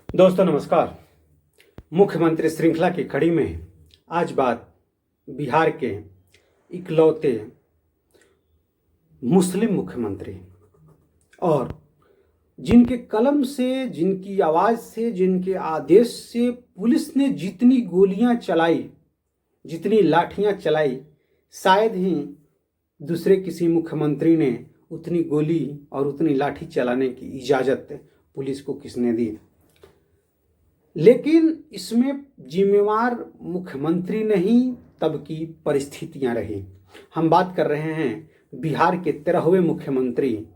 दोस्तों नमस्कार। मुख्यमंत्री श्रृंखला की कड़ी में आज बात बिहार के इकलौते मुस्लिम मुख्यमंत्री और जिनके कलम से, जिनकी आवाज़ से, जिनके आदेश से पुलिस ने जितनी गोलियां चलाई, जितनी लाठियां चलाई, शायद ही दूसरे किसी मुख्यमंत्री ने उतनी गोली और उतनी लाठी चलाने की इजाज़त पुलिस को किसने दी। लेकिन इसमें जिम्मेवार मुख्यमंत्री नहीं, तब की परिस्थितियां रही। हम बात कर रहे हैं बिहार के 13वें मुख्यमंत्री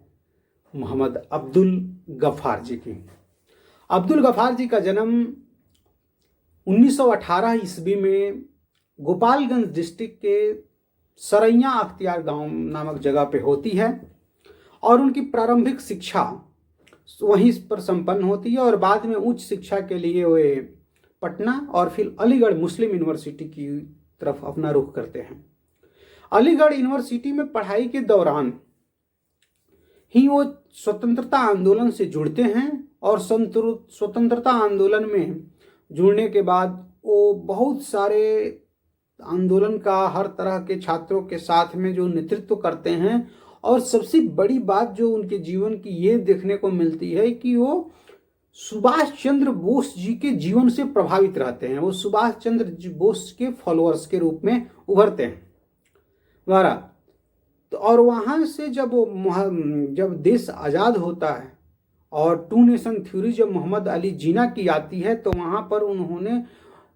मोहम्मद अब्दुल गफ्फार जी की। अब्दुल गफ्फार जी का जन्म 1918 ईस्वी में गोपालगंज डिस्ट्रिक्ट के सरैया अख्तियार गांव नामक जगह पे होती है और उनकी प्रारंभिक शिक्षा वहीं पर संपन्न होती है और बाद में उच्च शिक्षा के लिए वे पटना और फिर अलीगढ़ मुस्लिम यूनिवर्सिटी की तरफ अपना रुख करते हैं। अलीगढ़ यूनिवर्सिटी में पढ़ाई के दौरान ही वो स्वतंत्रता आंदोलन से जुड़ते हैं और स्वतंत्रता आंदोलन में जुड़ने के बाद वो बहुत सारे आंदोलन का हर तरह के छात्रों के साथ में जो नेतृत्व करते हैं। और सबसे बड़ी बात जो उनके जीवन की ये देखने को मिलती है कि वो सुभाष चंद्र बोस जी के जीवन से प्रभावित रहते हैं। वो सुभाष चंद्र बोस के फॉलोअर्स के रूप में उभरते हैं द्वारा। तो और वहाँ से जब देश आज़ाद होता है और टू नेशन थ्योरी जब मोहम्मद अली जिन्ना की आती है, तो वहाँ पर उन्होंने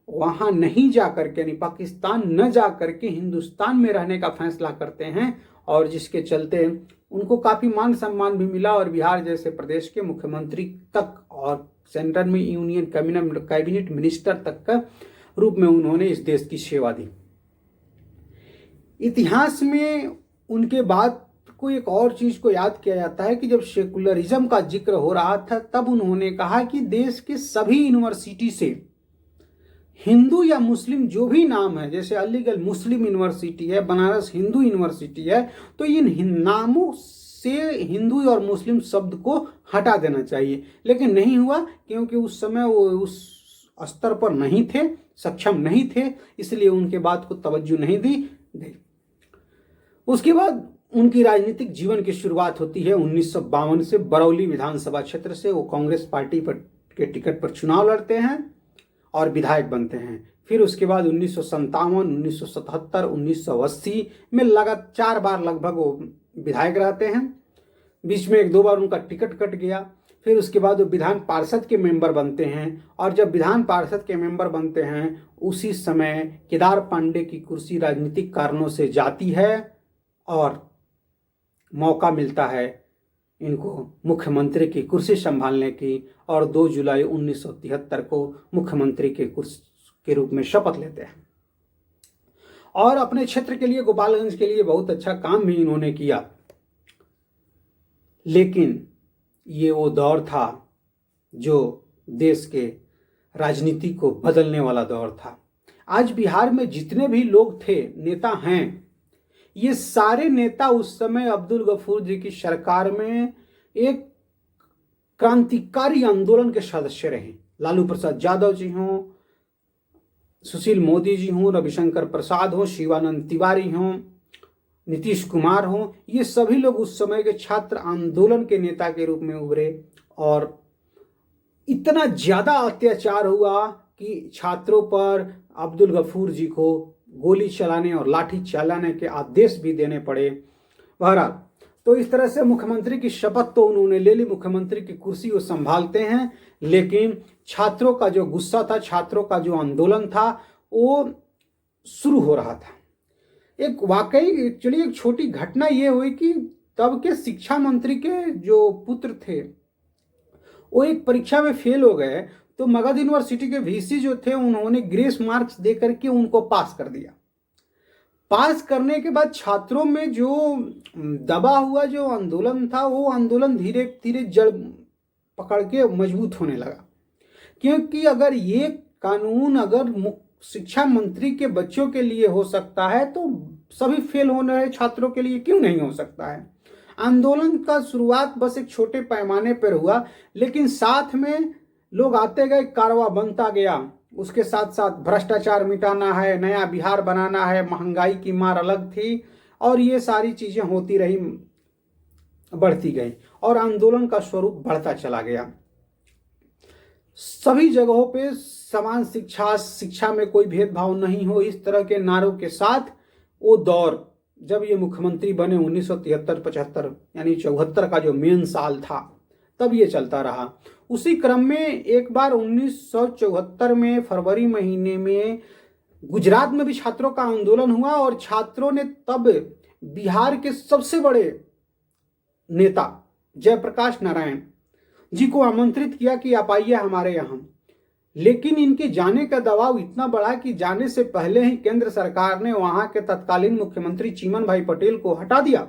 वहाँ नहीं जा करके, यानी पाकिस्तान न जा करके हिंदुस्तान में रहने का फैसला करते हैं और जिसके चलते उनको काफ़ी मान सम्मान भी मिला और बिहार जैसे प्रदेश के मुख्यमंत्री तक और सेंट्रल में यूनियन कैबिनेट मिनिस्टर तक का रूप में उन्होंने इस देश की सेवा दी। इतिहास में उनके बाद को एक और चीज़ को याद किया जाता है कि जब सेकुलरिज्म का जिक्र हो रहा था तब उन्होंने कहा कि देश के सभी यूनिवर्सिटी से हिंदू या मुस्लिम जो भी नाम है, जैसे अलीगढ़ मुस्लिम यूनिवर्सिटी है, बनारस हिंदू यूनिवर्सिटी है, तो इन नामों से हिंदू और मुस्लिम शब्द को हटा देना चाहिए। लेकिन नहीं हुआ क्योंकि उस समय वो उस स्तर पर नहीं थे, सक्षम नहीं थे, इसलिए उनके बात को तवज्जो नहीं दी गई। उसके बाद उनकी राजनीतिक जीवन की शुरुआत होती है 1952 से। बरौली विधानसभा क्षेत्र से वो कांग्रेस पार्टी के टिकट पर चुनाव लड़ते हैं और विधायक बनते हैं। फिर उसके बाद 1957, 1977, 1980 में लगातार 4 बार लगभग वो विधायक रहते हैं। बीच में 1-2 बार उनका टिकट कट गया। फिर उसके बाद वो विधान पार्षद के मेंबर बनते हैं और जब विधान पार्षद के मेंबर बनते हैं उसी समय केदार पांडे की कुर्सी राजनीतिक कारणों से जाती है और मौका मिलता है इनको मुख्यमंत्री की कुर्सी संभालने की और 2 जुलाई 1973 को मुख्यमंत्री के रूप में शपथ लेते हैं। और अपने क्षेत्र के लिए, गोपालगंज के लिए बहुत अच्छा काम भी इन्होंने किया। लेकिन ये वो दौर था जो देश के राजनीति को बदलने वाला दौर था। आज बिहार में जितने भी लोग थे, नेता हैं, ये सारे नेता उस समय अब्दुल गफूर जी की सरकार में एक क्रांतिकारी आंदोलन के सदस्य रहे। लालू प्रसाद यादव जी हों, सुशील मोदी जी हों, रविशंकर प्रसाद हों, शिवानंद तिवारी हों, नीतीश कुमार हों, ये सभी लोग उस समय के छात्र आंदोलन के नेता के रूप में उभरे और इतना ज़्यादा अत्याचार हुआ कि छात्रों पर अब्दुल गफूर जी को गोली चलाने और लाठी चलाने के आदेश भी देने पड़े। बहरहाल, तो इस तरह से मुख्यमंत्री की शपथ तो उन्होंने ले ली, मुख्यमंत्री की कुर्सी वो संभालते हैं। लेकिन छात्रों का जो गुस्सा था, छात्रों का जो आंदोलन था, वो शुरू हो रहा था। एक छोटी घटना ये हुई कि तब के शिक्षा मंत्री के जो पुत्र थे वो एक परीक्षा में फेल हो गए, तो मगध यूनिवर्सिटी के वीसी जो थे उन्होंने ग्रेस मार्क्स दे करके उनको पास कर दिया। पास करने के बाद छात्रों में जो दबा हुआ जो आंदोलन था, वो आंदोलन धीरे धीरे जड़ पकड़ के मजबूत होने लगा। क्योंकि अगर ये कानून अगर शिक्षा मंत्री के बच्चों के लिए हो सकता है तो सभी फेल होने वाले छात्रों के लिए क्यों नहीं हो सकता है। आंदोलन का शुरुआत बस एक छोटे पैमाने पर हुआ, लेकिन साथ में लोग आते गए, कारवा बनता गया। उसके साथ साथ भ्रष्टाचार मिटाना है, नया बिहार बनाना है, महंगाई की मार अलग थी, और ये सारी चीजें होती रही, बढ़ती गई, और आंदोलन का स्वरूप बढ़ता चला गया। सभी जगहों पे समान शिक्षा, शिक्षा में कोई भेदभाव नहीं हो, इस तरह के नारों के साथ वो दौर, जब ये मुख्यमंत्री बने 1973-75 यानी 74 का जो मेन साल था, तब ये चलता रहा। उसी क्रम में एक बार 1974 में फरवरी महीने में गुजरात में भी छात्रों का आंदोलन हुआ, और छात्रों ने तब बिहार के सबसे बड़े नेता जयप्रकाश नारायण जी को आमंत्रित किया कि आप आइए हमारे यहाँ। लेकिन इनके जाने का दबाव इतना बढ़ा कि जाने से पहले ही केंद्र सरकार ने वहां के तत्कालीन मुख्यमंत्री चिमन भाई पटेल को हटा दिया,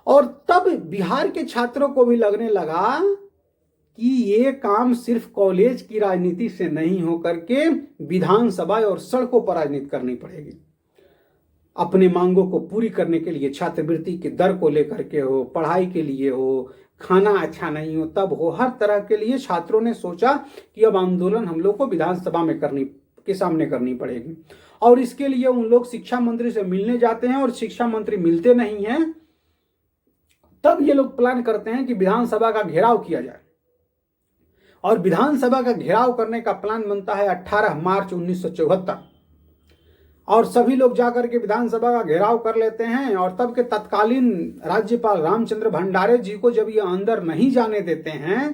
और तब बिहार के छात्रों को भी लगने लगा कि ये काम सिर्फ कॉलेज की राजनीति से नहीं होकर के विधानसभा और सड़कों पर राजनीति करनी पड़ेगी। अपने मांगों को पूरी करने के लिए, छात्रवृत्ति के दर को लेकर के हो, पढ़ाई के लिए हो, खाना अच्छा नहीं हो तब हो, हर तरह के लिए छात्रों ने सोचा कि अब आंदोलन हम लोग को विधानसभा में के सामने करनी पड़ेगी। और इसके लिए उन लोग शिक्षा मंत्री से मिलने जाते हैं, और शिक्षा मंत्री मिलते नहीं हैं। तब ये लोग प्लान करते हैं कि विधानसभा का घेराव किया जाए, और विधानसभा का घेराव करने का प्लान बनता है 18 मार्च 1974, और सभी लोग जाकर के विधानसभा का घेराव कर लेते हैं। और तब के तत्कालीन राज्यपाल रामचंद्र भंडारे जी को जब ये अंदर नहीं जाने देते हैं,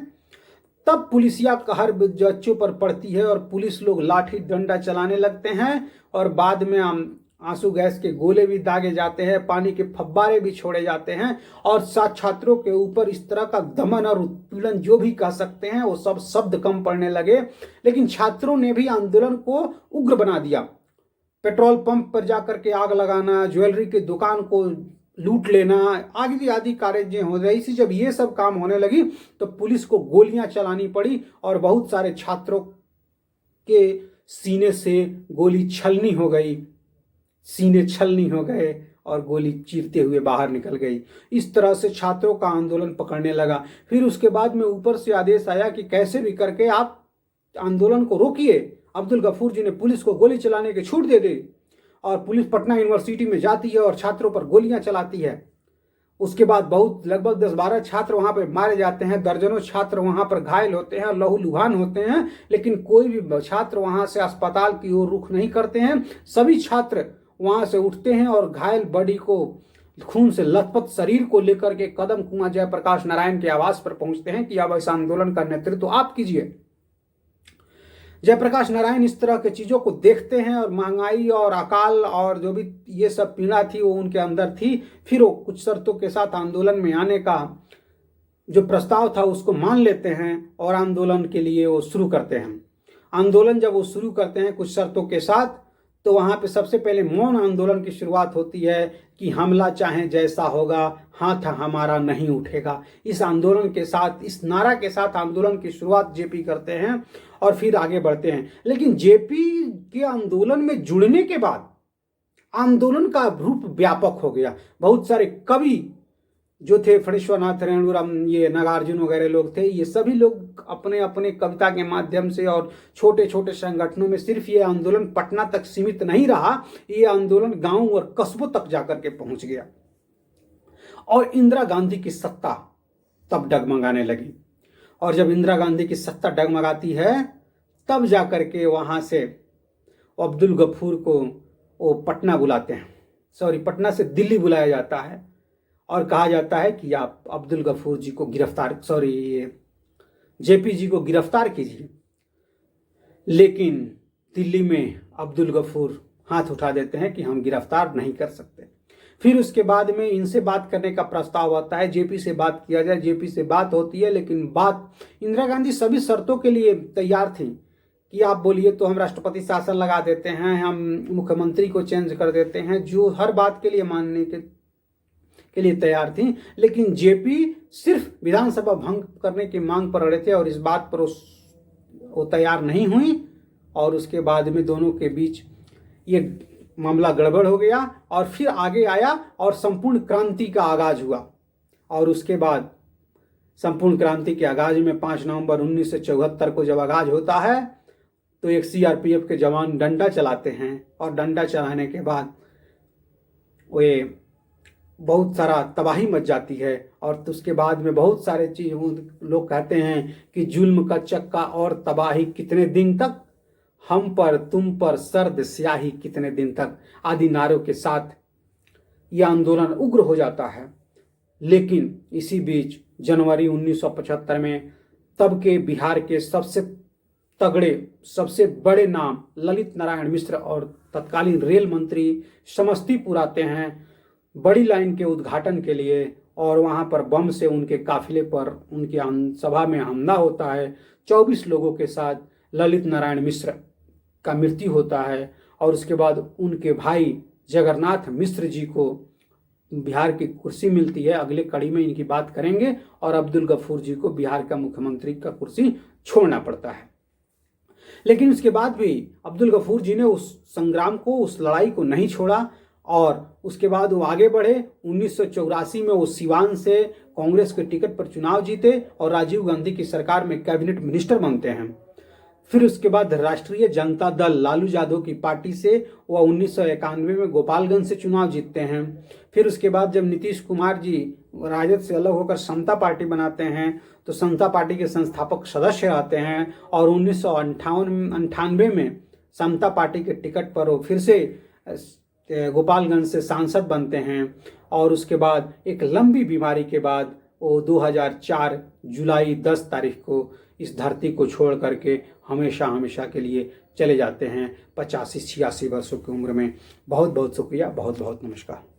तब पुलिसिया कहर बच्चों पर पड़ती है, और पुलिस लोग लाठी डंडा चलाने लगते हैं, और बाद में आंसू गैस के गोले भी दागे जाते हैं, पानी के फव्वारे भी छोड़े जाते हैं, और साथ छात्रों के ऊपर इस तरह का दमन और उत्पीड़न जो भी कह सकते हैं वो सब शब्द कम पड़ने लगे। लेकिन छात्रों ने भी आंदोलन को उग्र बना दिया। पेट्रोल पंप पर जाकर के आग लगाना, ज्वेलरी की दुकान को लूट लेना, आदि आदि कार्य हो रही थी। जब ये सब काम होने लगी तो पुलिस को गोलियां चलानी पड़ी, और बहुत सारे छात्रों के सीने से गोली छलनी हो गई, सीने छलनी हो गए, और गोली चीरते हुए बाहर निकल गई। इस तरह से छात्रों का आंदोलन पकड़ने लगा। फिर उसके बाद में ऊपर से आदेश आया कि कैसे भी करके आप आंदोलन को रोकिए। अब्दुल गफूर जी ने पुलिस को गोली चलाने की छूट दे दी, और पुलिस पटना यूनिवर्सिटी में जाती है और छात्रों पर गोलियां चलाती है। उसके बाद लगभग 10-12 छात्र वहां पर मारे जाते हैं, दर्जनों छात्र वहां पर घायल होते हैं, लहूलुहान होते हैं, लेकिन कोई भी छात्र वहां से अस्पताल की ओर रुख नहीं करते हैं। सभी छात्र वहां से उठते हैं और घायल बॉडी को, खून से लथपथ शरीर को लेकर के कदम कुआं जयप्रकाश नारायण के आवास पर पहुंचते हैं कि अब इस आंदोलन का नेतृत्व आप कीजिए। जयप्रकाश नारायण इस तरह के चीजों को देखते हैं, और महंगाई और अकाल और जो भी ये सब पीड़ा थी वो उनके अंदर थी। फिर वो कुछ शर्तों के साथ आंदोलन में आने का जो प्रस्ताव था उसको मान लेते हैं, और आंदोलन के लिए वो शुरू करते हैं। आंदोलन जब वो शुरू करते हैं कुछ शर्तों के साथ, तो वहां पे सबसे पहले मौन आंदोलन की शुरुआत होती है कि हमला चाहे जैसा होगा, हाथ हमारा नहीं उठेगा। इस आंदोलन के साथ, इस नारा के साथ आंदोलन की शुरुआत जेपी करते हैं, और फिर आगे बढ़ते हैं। लेकिन जेपी के आंदोलन में जुड़ने के बाद आंदोलन का रूप व्यापक हो गया। बहुत सारे कवि जो थे, फणीश्वरनाथ रेणुराम, ये नागार्जुन वगैरह लोग थे, ये सभी लोग अपने अपने कविता के माध्यम से और छोटे छोटे संगठनों में, सिर्फ ये आंदोलन पटना तक सीमित नहीं रहा, ये आंदोलन गांव और कस्बों तक जाकर के पहुंच गया। और इंदिरा गांधी की सत्ता तब डगमगाने लगी, और जब इंदिरा गांधी की सत्ता डगमगाती है तब जाकर के वहां से अब्दुल गफूर को वो पटना बुलाते हैं, पटना से दिल्ली बुलाया जाता है, और कहा जाता है कि आप अब्दुल गफूर जी को जेपी जी को गिरफ्तार कीजिए। लेकिन दिल्ली में अब्दुल गफूर हाथ उठा देते हैं कि हम गिरफ्तार नहीं कर सकते। फिर उसके बाद में इनसे बात करने का प्रस्ताव आता है, जेपी से बात किया जाए। जेपी से बात होती है, लेकिन बात, इंदिरा गांधी सभी शर्तों के लिए तैयार थी कि आप बोलिए तो हम राष्ट्रपति शासन लगा देते हैं, हम मुख्यमंत्री को चेंज कर देते हैं, जो हर बात के लिए मानने के लिए तैयार थी। लेकिन जेपी सिर्फ विधानसभा भंग करने की मांग पर अड़े थे, और इस बात पर वो तैयार नहीं हुई, और उसके बाद में दोनों के बीच ये मामला गड़बड़ हो गया, और फिर आगे आया और संपूर्ण क्रांति का आगाज हुआ। और उसके बाद संपूर्ण क्रांति के आगाज में 5 नवंबर 1974 को जब आगाज होता है तो एक सीआरपीएफ के जवान डंडा चलाते हैं और डंडा चलाने के बाद वे बहुत सारा तबाही मच जाती है। और तो उसके बाद में बहुत सारे चीज लोग कहते हैं कि जुल्म का चक्का और तबाही कितने दिन तक, हम पर तुम पर सर्द स्याही कितने दिन तक आदि नारों के साथ यह आंदोलन उग्र हो जाता है। लेकिन इसी बीच जनवरी 1975 में तब के बिहार के सबसे तगड़े सबसे बड़े नाम ललित नारायण मिश्र और तत्कालीन रेल मंत्री समस्तीपुर आते हैं बड़ी लाइन के उद्घाटन के लिए, और वहां पर बम से उनके काफिले पर उनके सभा में हमला होता है। 24 लोगों के साथ ललित नारायण मिश्र का मृत्यु होता है। और उसके बाद उनके भाई जगन्नाथ मिश्र जी को बिहार की कुर्सी मिलती है। अगले कड़ी में इनकी बात करेंगे। और अब्दुल गफूर जी को बिहार का मुख्यमंत्री का कुर्सी छोड़ना पड़ता है। लेकिन उसके बाद भी अब्दुल गफूर जी ने उस संग्राम को, उस लड़ाई को नहीं छोड़ा और उसके बाद वो आगे बढ़े। 1984 में वो सिवान से कांग्रेस के टिकट पर चुनाव जीते और राजीव गांधी की सरकार में कैबिनेट मिनिस्टर बनते हैं। फिर उसके बाद राष्ट्रीय जनता दल लालू यादव की पार्टी से वह 1991 में गोपालगंज से चुनाव जीतते हैं। फिर उसके बाद जब नीतीश कुमार जी राजद से अलग होकर समता पार्टी बनाते हैं तो समता पार्टी के संस्थापक सदस्य रहते हैं। और 1998 में समता पार्टी के टिकट पर वो फिर से गोपालगंज से सांसद बनते हैं। और उसके बाद एक लंबी बीमारी के बाद वो 2004 जुलाई 10 तारीख को इस धरती को छोड़ करके हमेशा हमेशा के लिए चले जाते हैं 85-86 वर्षों की उम्र में। बहुत बहुत शुक्रिया, बहुत बहुत नमस्कार।